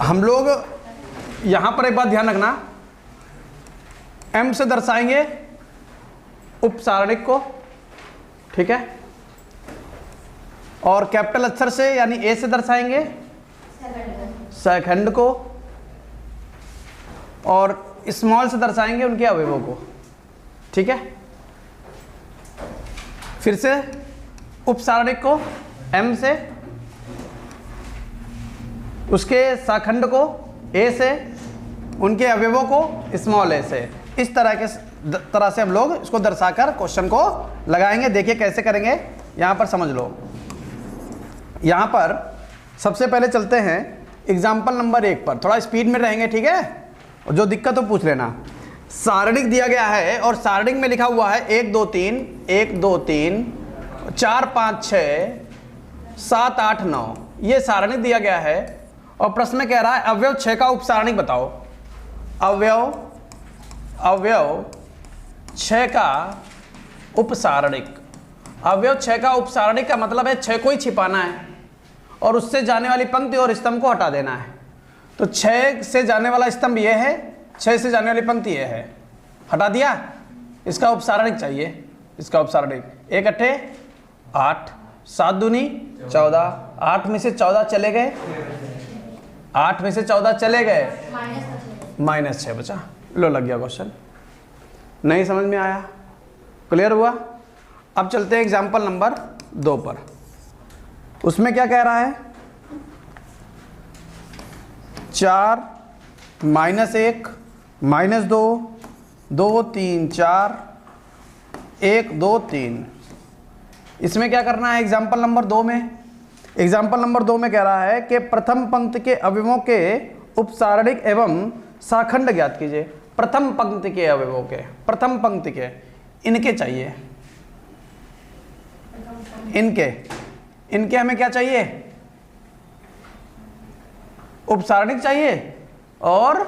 हम लोग यहां पर एक बात ध्यान रखना, m से दर्शाएंगे उपसारणिक को, ठीक है, और कैपिटल अक्षर से यानी a से दर्शाएंगे सहखंड को, और स्मॉल से दर्शाएंगे उनके अवयवों को, ठीक है। फिर से उपसारणिक को m से, उसके शाखंड को a से, उनके अवयवों को स्मॉल a से। इस तरह से हम लोग इसको दर्शाकर क्वेश्चन को लगाएंगे। देखिए कैसे करेंगे, यहां पर समझ लो। यहां पर सबसे पहले चलते हैं एग्जाम्पल नंबर 1 पर, थोड़ा स्पीड में रहेंगे, ठीक है, और जो दिक्कत हो पूछ लेना। सारणिक दिया गया है और सारणिक में लिखा हुआ है 1 2 3 1 2 3 4 5 6 7 8 9, ये सारणिक दिया गया है। और प्रश्न में कह रहा है अवयव 6 का उपसारणिक बताओ। अवयव 6 का उपसारणिक, अवयव 6 का उपसारणिक का मतलब है 6 को ही छिपाना है और उससे जाने वाली पंक्ति और स्तंभ को हटा देना है। तो 6 से जाने वाला स्तंभ ये है, 6 से जाने वाली पंक्ति ये है, हटा दिया। इसका उपसारणिक चाहिए, इसका उपसारणिक 1 अट्ठे 8 7 दूनी 14, 8 में से 14 चले गए, 8 में से 14 चले गए, -6 बचा। लो लग गया क्वेश्चन। नहीं समझ में आया? क्लियर हुआ? अब चलते हैं एग्जाम्पल नंबर 2 पर। उसमें क्या कह रहा है, 4 -1 -2 2 3 4 1 2 3। इसमें क्या करना है एग्जाम्पल नंबर 2 में? एग्जाम्पल नंबर 2 में कह रहा है कि प्रथम पंक्ति के अवयवों के उपसारणिक एवं शाखंड ज्ञात कीजिए। प्रथम पंक्ति के अवयवों के, प्रथम पंक्ति के, इनके चाहिए, इनके हमें क्या चाहिए? उपसारणिक चाहिए और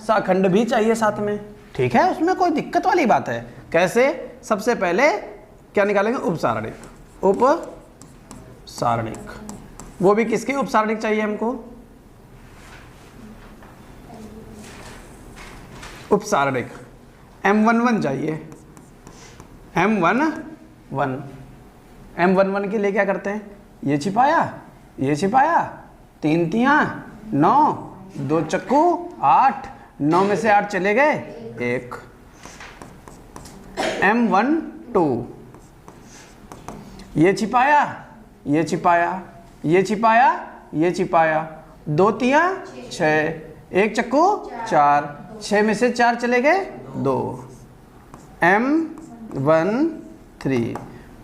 शाखंड भी चाहिए साथ में, ठीक है। उसमें कोई दिक्कत वाली बात है? कैसे? सबसे पहले क्या निकालेंगे? उपसारणिक, उपसारणिक, वो भी किसके उपसारणिक चाहिए हमको? उपसारणिक M11 चाहिए, M11 के लिए क्या करते हैं? ये छिपाया, ये छिपाया, 3 तियां 9, 2 चक्कू 8, 9 में से 8 चले गए 1। M12 ये छिपाया, ये छिपाया, ये छिपाया, ये छिपाया, 2 तियां 6, 1 चक्कू 4, 6 में से 4 चले गए 2। M13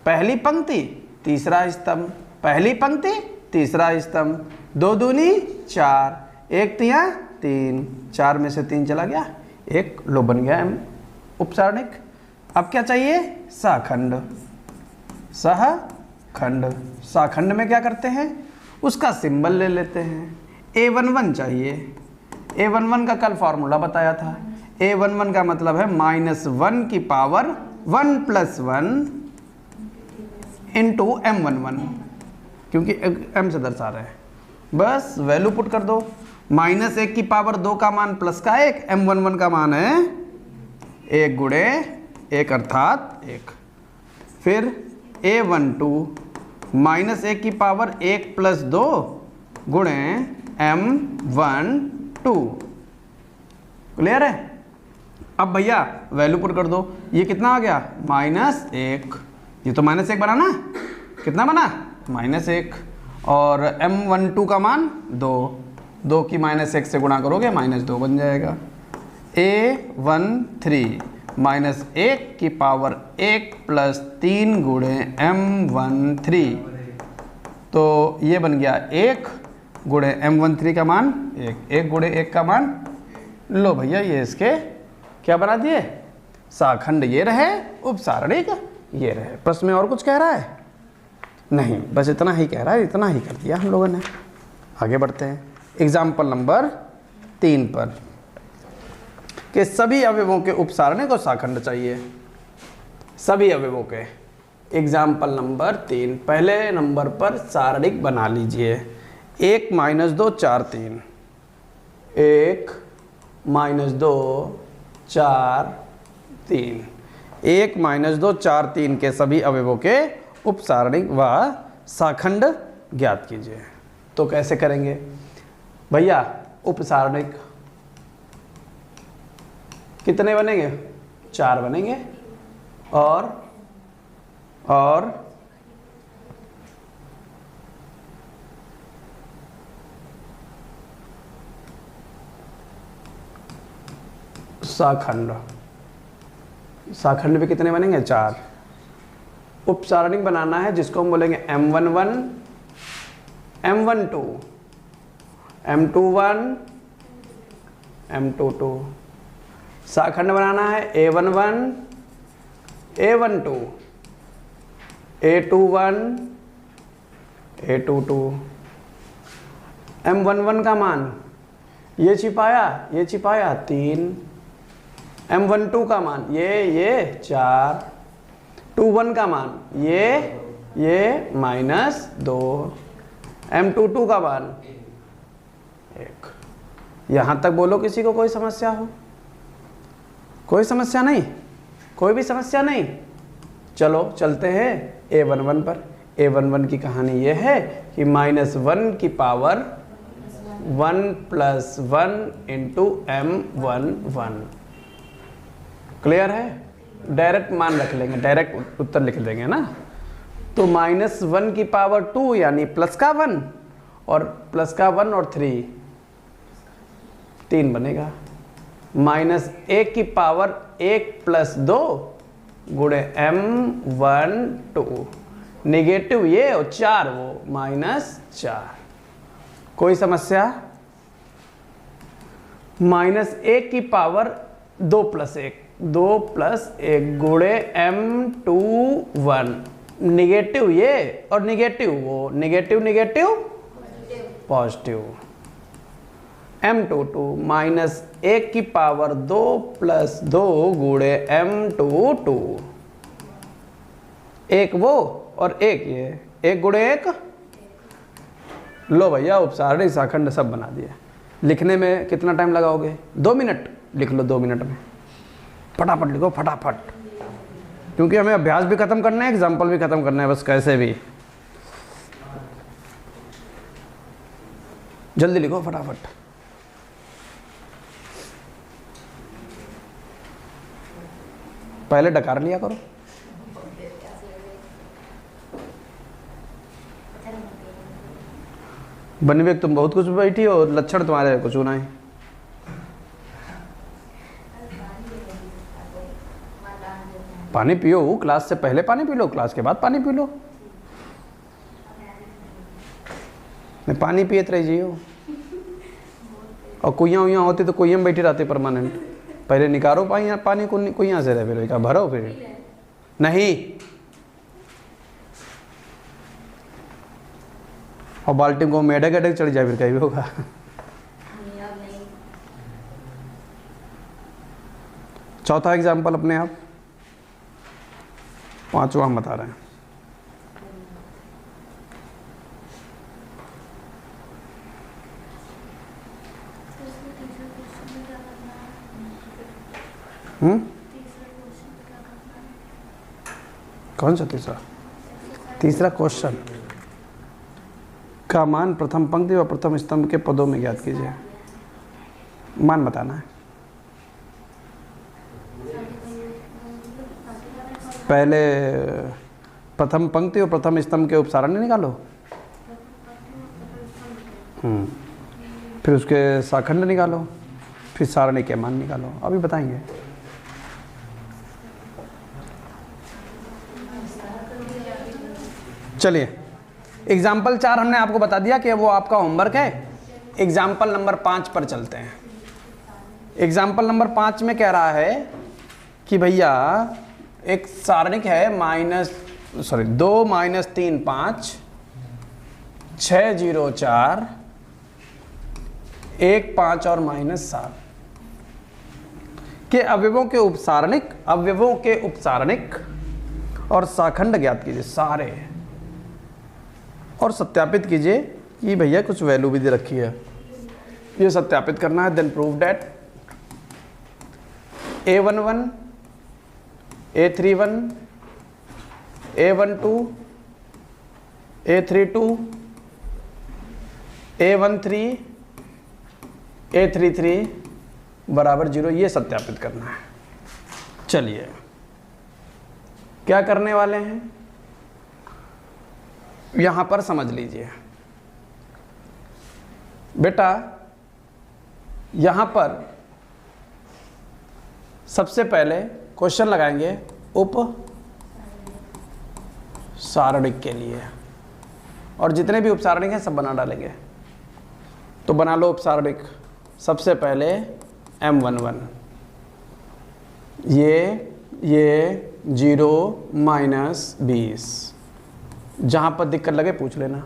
पहली पंक्ति तीसरा स्तंभ, पहली पंक्ति तीसरा स्तंभ, 2 दूनी 4, 1 तियां 3, 4 में से 3 चला गया 1, लो बन गया M उपसारणिक। अब क्या चाहिए? शाखंड, शाखंड, शाखंड में क्या करते हैं? उसका सिंबल ले लेते हैं। A11 चाहिए, A11 का कल फॉर्मूला बताया था। A11 का मतलब है -1 की पावर 1 + 1 इंटू M11, क्योंकि M से दर्शा रहे हैं। बस वैल्यू पुट कर दो, -1 की पावर 2 का मान प्लस का 1, M11 का मान है 1 गुणे 1 अर्थात 1। फिर A12 -1 की पावर 1 + 2 गुणे M12। क्लियर है? अब भैया वैल्यू पुट कर दो, ये कितना आ गया? -1, ये तो -1 बना ना, कितना बना? -1, और M12 का मान 2, 2 की -1 से गुणा करोगे -2 बन जाएगा। A13 -1 की पावर 1 + 3 गुणे M13, तो ये बन गया 1 गुणे M13 का मान 1, 1 गुणे 1 का मान, लो भैया ये इसके क्या बना दिए? शाखंड ये रहे, उपसारणिक ये रहे। प्रश्न में और कुछ कह रहा है? नहीं, बस इतना ही कह रहा है, इतना ही कर दिया हम लोगों ने। आगे बढ़ते हैं एग्जाम्पल नंबर 3 पर, कि सभी अवयवों के उपसारणिक और शाखंड चाहिए, सभी अवयवों के। एग्जाम्पल नंबर 3, पहले नंबर पर सारणिक बना लीजिए। 1 - 2 4 3, 1 - 2 4 3, 1 - 2 4 3 के सभी अवयवों के उपसारणिक व शाखंड ज्ञात कीजिए। तो कैसे करेंगे भैया? उपसारणिक कितने बनेंगे? 4 बनेंगे। और शाखंड भी कितने बनेंगे? 4। उपसारणिक बनाना है जिसको हम बोलेंगे M11, M12, M21, M22। शाखंड बनाना है A11, A12, A21, A22। M11 का मान ये छिपाया 3, M12 का मान ये 4, 21 का मान ये -2, M22 का मान 1। यहां तक बोलो किसी को कोई समस्या हो? कोई समस्या नहीं? कोई भी समस्या नहीं? चलो चलते हैं A11 पर। A11 की कहानी ये है कि -1 की पावर 1 + 1 × M11। क्लियर है? डायरेक्ट मान रख लेंगे, डायरेक्ट उत्तर लिख देंगे ना। तो -1 की पावर 2 यानी प्लस का 1 और प्लस का 1 और 3 बनेगा। -1 की पावर 1 + 2 गुणे M12, नेगेटिव ये और 4 वो, -4। कोई समस्या? -1 की पावर 2 + 1 गुणे M21, नेगेटिव ये और नेगेटिव वो, नेगेटिव पॉजिटिव। M22 -1 की पावर 2 + 2 गुणे M22, 1 वो और 1 ये, 1 गुणे 1। लो भैया उपसारणिक शाखंड सब बना दिया। लिखने में कितना टाइम लगाओगे? 2 मिनट। लिख लो 2 मिनट में, फटाफट लिखो, फटाफट, क्योंकि हमें अभ्यास भी खत्म करना है, एग्जाम्पल भी खत्म करना है, बस कैसे भी। जल्दी लिखो फटाफट। पहले डकार लिया करो। बनी तुम बहुत कुछ बैठी हो, लक्षण तुम्हारे कुछ होना है। पानी पियो, क्लास से पहले पानी पी लो, क्लास के बाद पानी पी लो। मैं पानी पियत रह जियो। और कुइयाँ होती तो कुइयाँ में बैठी रहती परमानेंट। पहले निकालो पानी को कुइयाँ से रह, फिर भरो, फिर नहीं। और बाल्टी को मेढक अडक चढ़ जाए, फिर कहीं भी होगा। चौथा एग्जाम्पल अपने आप, 5वां हम बता रहे हैं। कौन सा तीसरा क्वेश्चन का मान प्रथम पंक्ति व प्रथम स्तंभ के पदों में ज्ञात कीजिए। मान बताना है। पहले प्रथम पंक्ति और प्रथम स्तंभ के उपसारणी निकालो, फिर उसके शाखंड निकालो, फिर सारणी के मान निकालो। अभी बताएंगे। चलिए, एग्जाम्पल 4 हमने आपको बता दिया कि वो आपका होमवर्क है। एग्जाम्पल नंबर 5 पर चलते हैं। एग्जाम्पल नंबर 5 में कह रहा है कि भैया एक सारणिक है 2 - 3 5 6 0 4 1 5 और -7 के अवयवों के उपसारणिक और शाखंड ज्ञात कीजिए सारे, और सत्यापित कीजिए कि भैया कुछ वैल्यू भी दे रखी है। ये सत्यापित करना है। Then prove that A11, A31, A12, A32, A13, A33 बराबर 0, ये सत्यापित करना है। चलिए क्या करने वाले हैं यहां पर समझ लीजिए बेटा। यहां पर सबसे पहले क्वेश्चन लगाएंगे उप सारणिक के लिए, और जितने भी उपसारणिक हैं सब बना डालेंगे। तो बना लो उपसारणिक। सबसे पहले M11, ये 0 - 20, जहाँ पर दिक्कत लगे पूछ लेना।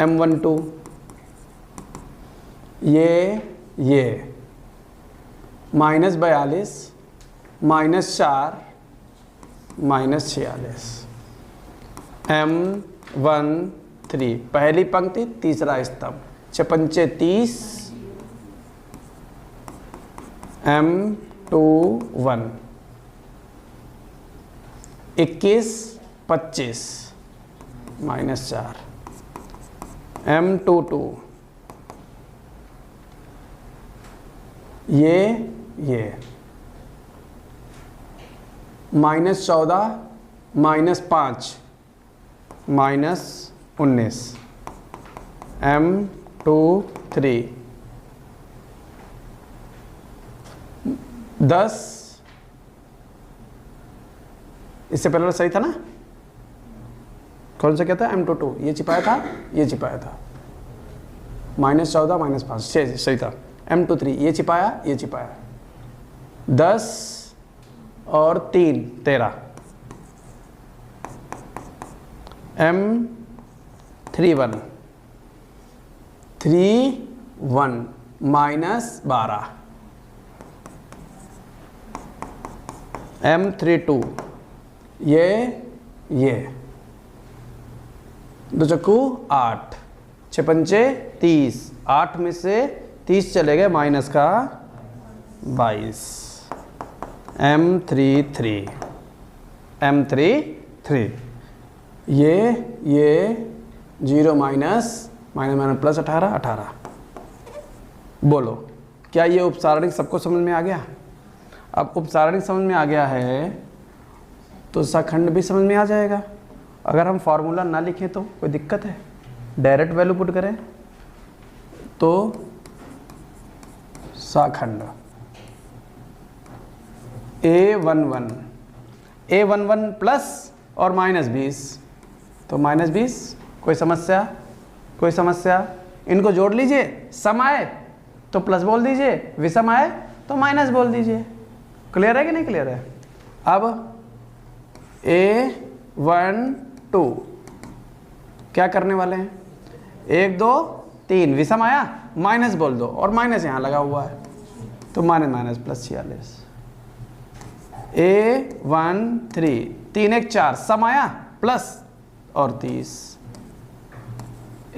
M12, ये -42, -4, -46। M13 पहली पंक्ति तीसरा स्तंभ, 6 × 30। M21 21, 25, -4। M22 ये -14, -5, -19। M23 10, इससे पहले सही था ना? कौन सा क्या था? M22 ये छिपाया था, ये छिपाया था। -14, -5 सही था। M23 ये छिपाया, ये छिपाया। 10 और 3 13। M31 -12। M32 ये 2 चक्कू 8, 6 पंचे 30, 8 में से 30 चले गए, माइनस का 22। M33 ये 0 माइनस प्लस 18। बोलो क्या ये उपसारणिक सबको समझ में आ गया? अब उपसारणिक समझ में आ गया है तो साखंड भी समझ में आ जाएगा। अगर हम फॉर्मूला ना लिखें तो कोई दिक्कत है? डायरेक्ट वैल्यू पुट करें तो साखंड A11 प्लस और -20, तो -20। कोई समस्या? इनको जोड़ लीजिए, सम आए तो प्लस बोल दीजिए, विषम आए तो माइनस बोल दीजिए। क्लियर है कि नहीं क्लियर है? अब A12 क्या करने वाले हैं? 1 2 3 विषम आया, माइनस बोल दो, और माइनस यहाँ लगा हुआ है तो माइनस प्लस 46। A13 3 1 4 सम आया, प्लस और 30।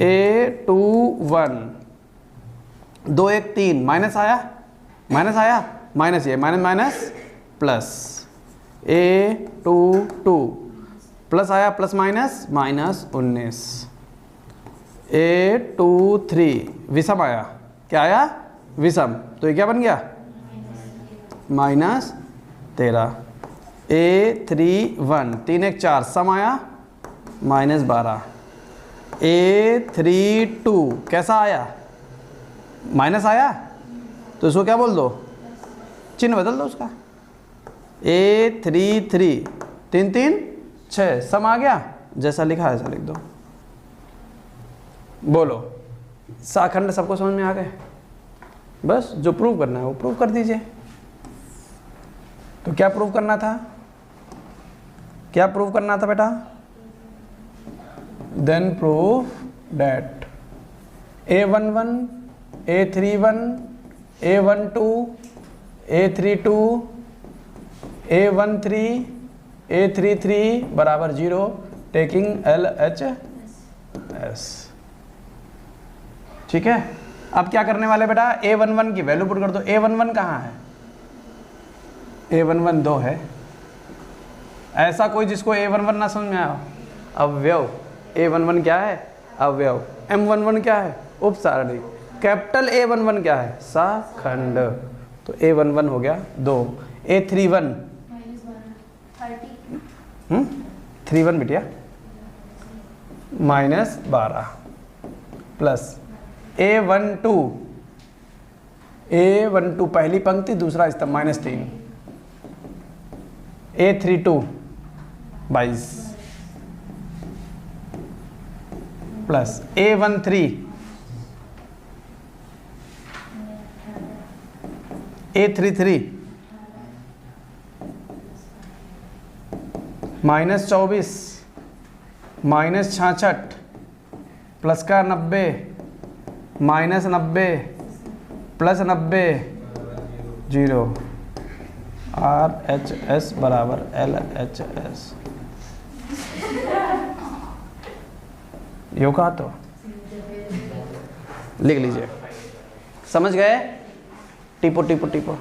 A21 2 1 3 माइनस आया, माइनस ये माइनस प्लस। A22 प्लस आया, प्लस माइनस 19। A23 विषम आया, क्या आया? विषम, तो ये क्या बन गया? -13। A31 3 1 4 सम आया, -12। A32 कैसा आया? माइनस आया, तो इसको क्या बोल दो? चिन्ह बदल दो उसका। A33 3 3 6 सम आ गया, जैसा लिखा है ऐसा लिख दो। बोलो साखंड सबको समझ में आ गए? बस जो प्रूव करना है वो प्रूव कर दीजिए। तो क्या प्रूव करना था बेटा? Then prove that A11 A31 A12 A32 A13 A33 बराबर 0 टेकिंग LHS। ठीक है, अब क्या करने वाले बेटा, a11 की वैल्यू पुट कर दो। a11 कहाँ है, a11 2 है। ऐसा कोई जिसको a11 ना समझ में आया? अवयव। a11 क्या है, अवयव। m11 क्या है, उपसारणी। कैपिटल A11 क्या है, शाखंड। तो A11 हो गया 2। A31 31 बिटिया -12 प्लस A12 पहली पंक्ति दूसरा स्तंभ -3। A32 22 plus A13 A33 -24 -66 plus का 90 -90 प्लस 90 0। RHS बराबर LHS। यो कहा तो लिख लीजिए। समझ गए? टिपो टिपो टिपो।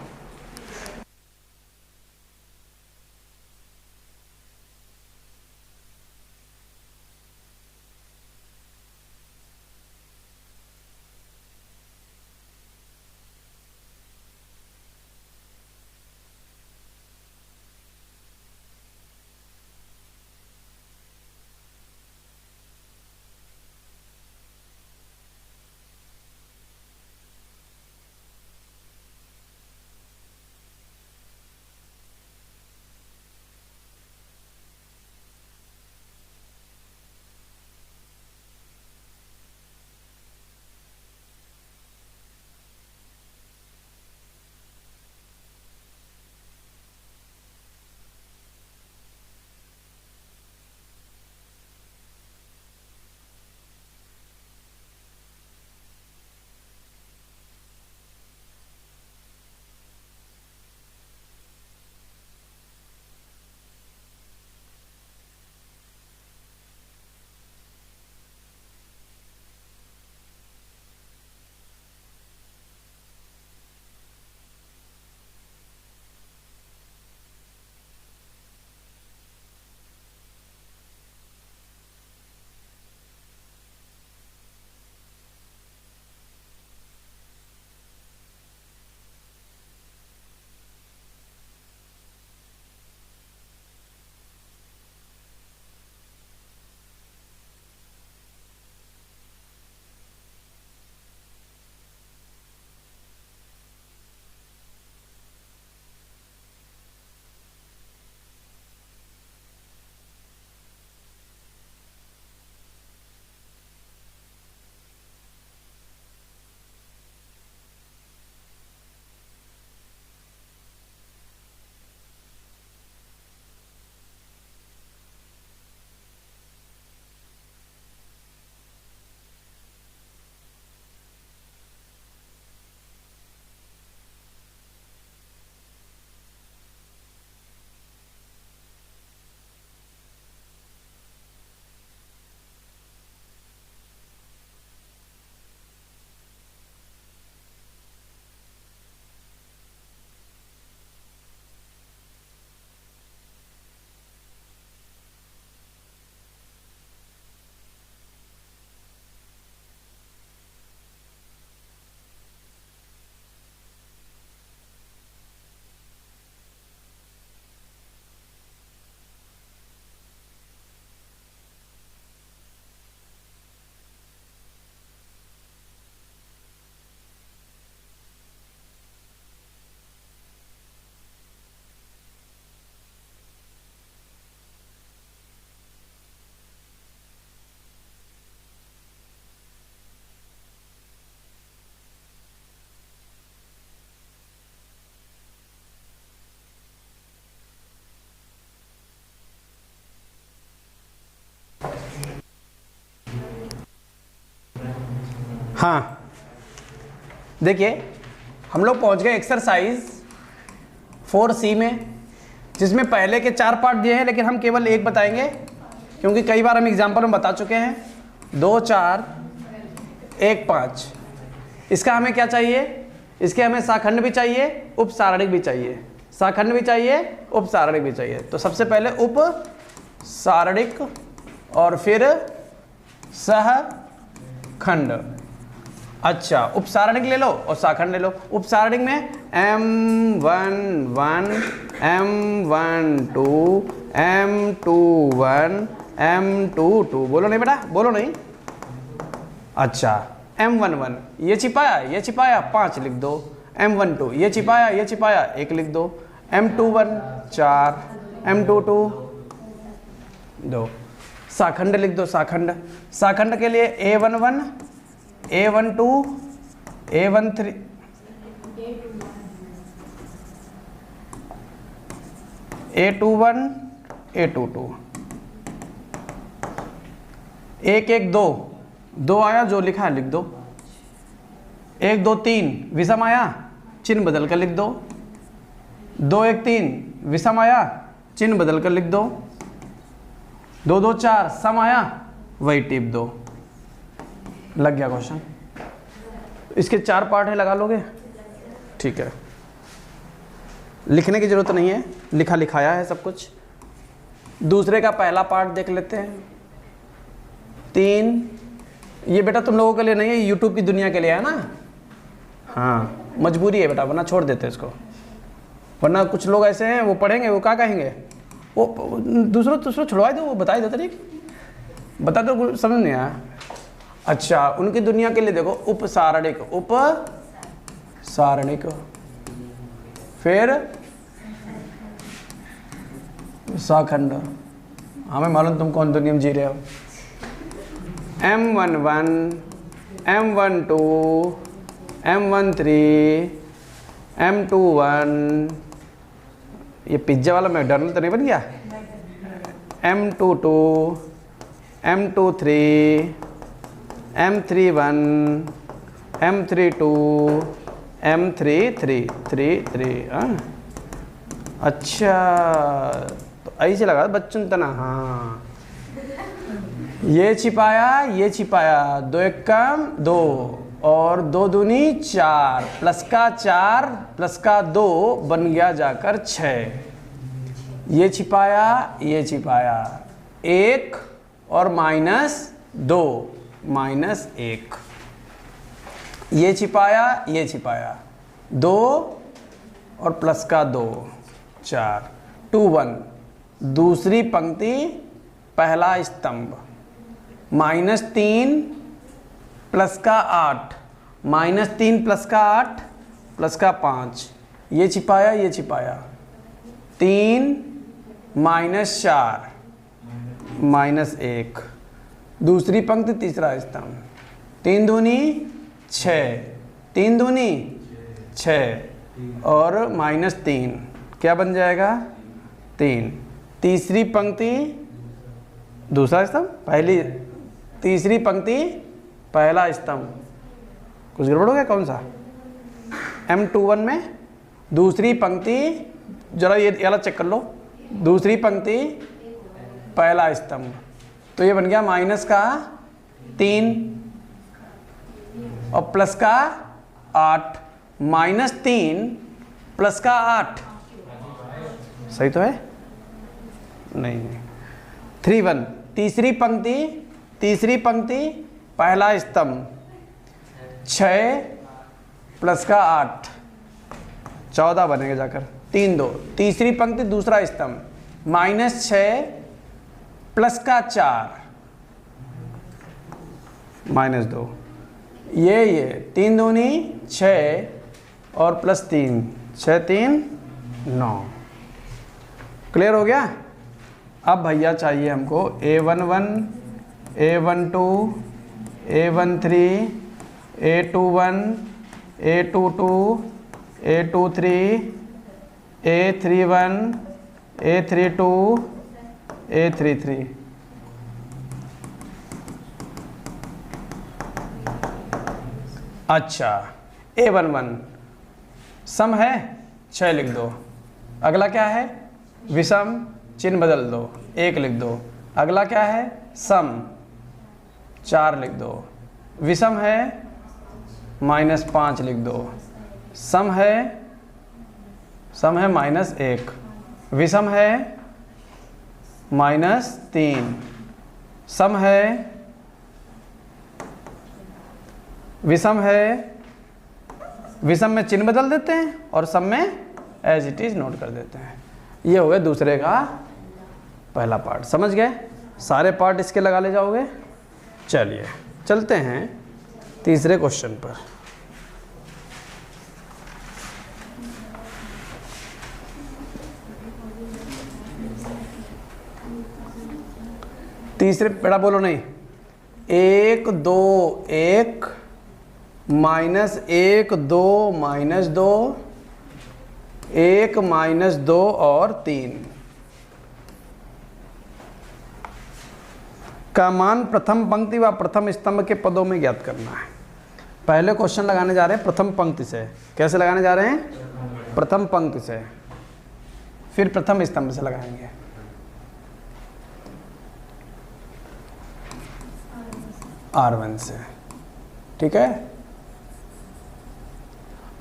हाँ देखिए, हम लोग पहुंच गए एक्सरसाइज 4C में, जिसमें पहले के 4 पार्ट दिए हैं, लेकिन हम केवल एक बताएंगे क्योंकि कई बार हम एग्जाम्पल में बता चुके हैं। 2 4 1 5 इसका हमें क्या चाहिए, इसके हमें शाखंड भी चाहिए, उपसारणिक भी चाहिए, शाखंड भी चाहिए, उपसारणिक भी चाहिए। तो सबसे पहले उपसारणिक और फिर सहखंड। अच्छा, उपसारणिक ले लो और शाखंड ले लो। उपसारणिक में M11 M12 M21 M22, बोलो नहीं बेटा, बोलो नहीं। अच्छा, M11 ये छिपाया 5 लिख दो, M12 ये छिपाया 1 लिख दो, M21 4, M22 2। शाखंड लिख दो, शाखंड के लिए A11 A12 A13 A21 A22। 1 1 2 2 आया, जो लिखा है लिख दो। 1 2 3 विषम आया, चिन्ह बदल कर लिख दो। 2 1 3 विषम आया, चिन्ह बदल कर लिख दो। 2 2 4 सम आया, वही टिप दो। लग गया क्वेश्चन। इसके 4 पार्ट है, लगा लोगे? ठीक है, लिखने की जरूरत नहीं है, लिखाया है सब कुछ। दूसरे का पहला पार्ट देख लेते हैं। 3, ये बेटा तुम लोगों के लिए नहीं है, यूट्यूब की दुनिया के लिए है ना। हाँ, मजबूरी है बेटा, वरना छोड़ देते इसको। वरना कुछ लोग ऐसे हैं, वो पढ़ेंगे, वो क्या कहेंगे, वो दूसरों छुड़वा दो, वो बता ही देते नहीं, बता दो, समझ नहीं आया। अच्छा, उनकी दुनिया के लिए देखो, उपसारणिक फिर शाखंड। हमें मालूम तुम कौन दुनिया में जी रहे हो। M11 M12 M13 M21, ये पिज्जा वाला मैकडॉनल्ड तो नहीं बन गया। M22 M23 M31 M32 M33। अच्छा, तो ऐसे लगा बच्चों तना। हाँ, ये छिपाया 2 1 कम 2 और 2 दूनी 4 प्लस का 4 प्लस का 2 बन गया जाकर 6। ये छिपाया 1 और -2 -1। ये छिपाया 2 और प्लस का 2 4 2 1। दूसरी पंक्ति पहला स्तंभ -3 प्लस का 8 -3 प्लस का 8 प्लस का 5। ये छिपाया 3 -4 -1। दूसरी पंक्ति तीसरा स्तंभ 3 दूनी 6 और -3 क्या बन जाएगा 3। तीसरी पंक्ति दूसरा स्तंभ तीसरी पंक्ति पहला स्तंभ। कुछ गड़बड़ हो गया? कौन सा? M21 में दूसरी पंक्ति, जरा ये वाला चेक कर लो, दूसरी पंक्ति पहला स्तंभ। तो ये बन गया -3 और प्लस का 8 -3 प्लस का 8। सही तो है? नहीं 3 1। तीसरी पंक्ति पहला स्तंभ 6 प्लस का 8 14 बनेगा जाकर 3 2। तीसरी पंक्ति दूसरा स्तंभ -6 प्लस का 4 -2। ये 3 दूनी 6 और प्लस 3 6 3 9। क्लियर हो गया? अब भैया चाहिए हमको A11 A12 A13 A21 A22 A23 A31 A32 A33। अच्छा, A11 सम है 6 लिख दो। अगला क्या है? विषम, चिन्ह बदल दो 1 लिख दो। अगला क्या है? सम 4 लिख दो। विषम है -5 लिख दो। सम है -1, विषम है -3, सम है, विषम है, विषम में चिन्ह बदल देते हैं और सम में एज इट इज नोट कर देते हैं। ये हो गया दूसरे का पहला पार्ट, समझ गए? सारे पार्ट इसके लगा ले जाओगे। चलिए चलते हैं तीसरे क्वेश्चन पर। तीसरे बेटा बोलो नहीं, 1 2 1 -1 2 -2 1 -2 और 3 का मान प्रथम पंक्ति व प्रथम स्तंभ के पदों में ज्ञात करना है। पहले क्वेश्चन लगाने जा रहे हैं प्रथम पंक्ति से। कैसे लगाने जा रहे हैं? प्रथम पंक्ति से, फिर प्रथम स्तंभ से लगाएंगे। R1 से, ठीक है।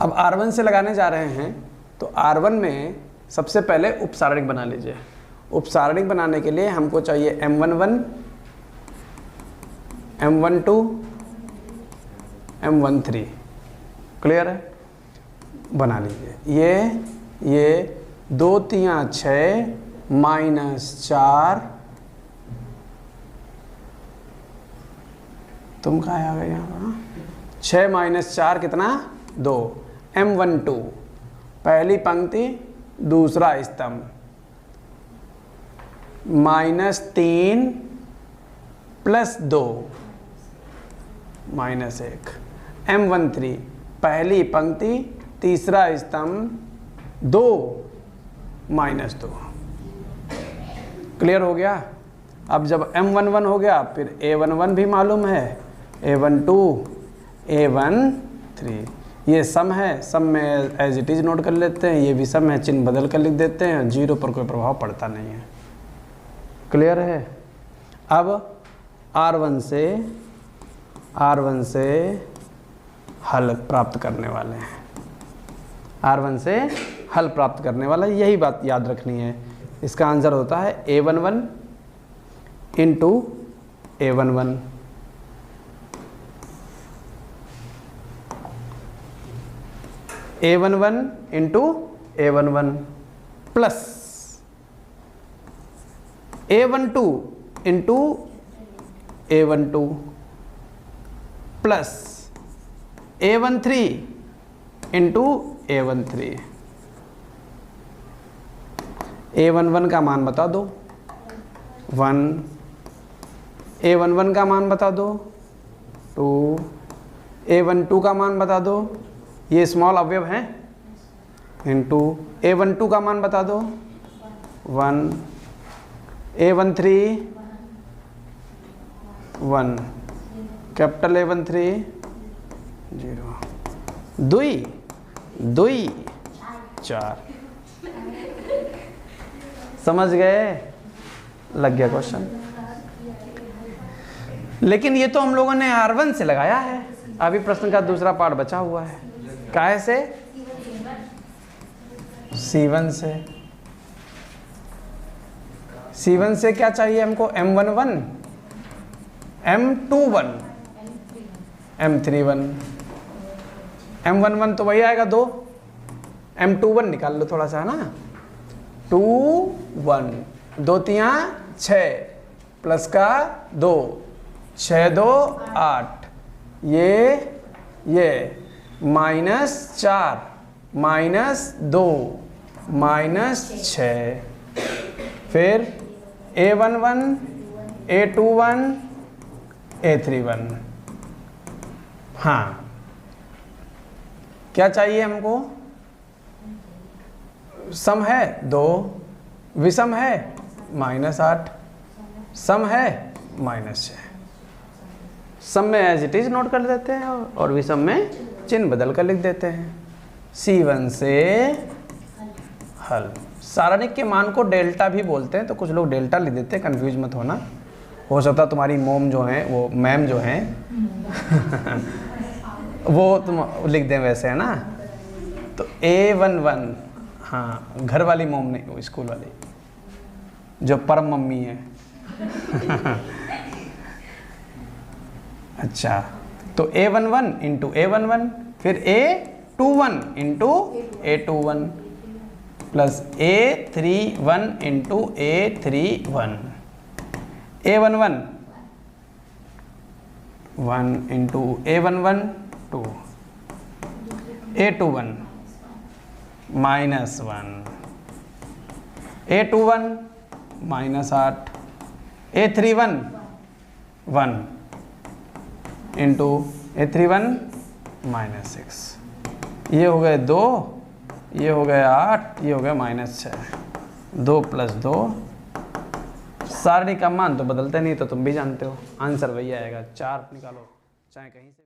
अब R1 से लगाने जा रहे हैं तो R1 में सबसे पहले उपसारणिक बना लीजिए। उपसारणिक बनाने के लिए हमको चाहिए M11, M12, M13। क्लियर है? बना लीजिए। ये 2 3 6 -4, तुम कहाँ आ गए यहाँ? 6 -4 कितना? 2। M12 पहली पंक्ति दूसरा स्तंभ, -3 + 2 -1। M13 पहली पंक्ति तीसरा स्तंभ 2 -2। क्लियर हो गया? अब जब M11 हो गया फिर A11 भी मालूम है, A12, A13। ये सम है, सम में एज इट इज नोट कर लेते हैं। ये भी सम है, चिन्ह बदल कर लिख देते हैं। 0 पर कोई प्रभाव पड़ता नहीं है। क्लियर है? अब R1 से हल प्राप्त करने वाले हैं। R1 से हल प्राप्त करने वाला, यही बात याद रखनी है। इसका आंसर होता है A11 × A11, A11 × A11 plus A12 × A12 plus A13 × A13। A11 का मान बता दो 1, A11 का मान बता दो 2, A12 का मान बता दो, ये स्मॉल अवयव हैं, इंटू A12 का मान बता दो 1, A13 1, कैपिटल A13 0, 2 4। समझ गए? लग गया क्वेश्चन। लेकिन ये तो हम लोगों ने R1 से लगाया है। अभी प्रश्न का दूसरा पार्ट बचा हुआ है। काहे से? C1 से। C1 से क्या चाहिए हमको? M11, M21, M31। M11 तो वही आएगा 2, M21 निकाल लो थोड़ा सा, है ना? 2 1, 2 3 6 प्लस का 2, 6 2 8, ये -4 -2 -6, फिर A11 A21 A31। हाँ, क्या चाहिए हमको? सम है 2, विषम है -8, सम है -6। सम में एज इट इज नोट कर देते हैं और विषम में चिन्ह बदल कर लिख देते हैं। C1 से हल। सारणिक के मान को डेल्टा भी बोलते हैं, तो कुछ लोग डेल्टा लिख देते हैं, कंफ्यूज मत होना। हो सकता है तुम्हारी मोम जो है, वो मैम जो हैं वो तुम लिख दें वैसे, है ना। तो A11, हाँ घर वाली मोम नहीं, वो स्कूल वाली जो परम मम्मी है। अच्छा, तो A11 इंटू A11, फिर A21 into A21 plus A31 into A31, A11 1 into A11 2, A21 -1, A21 -8, A31 1 into A31 -6। ये हो गए 2, ये हो गए 8, ये हो गए -6। 2 + 2, सारणी का मान तो बदलते नहीं, तो तुम भी जानते हो, आंसर वही आएगा। 4 निकालो चाहे कहीं से।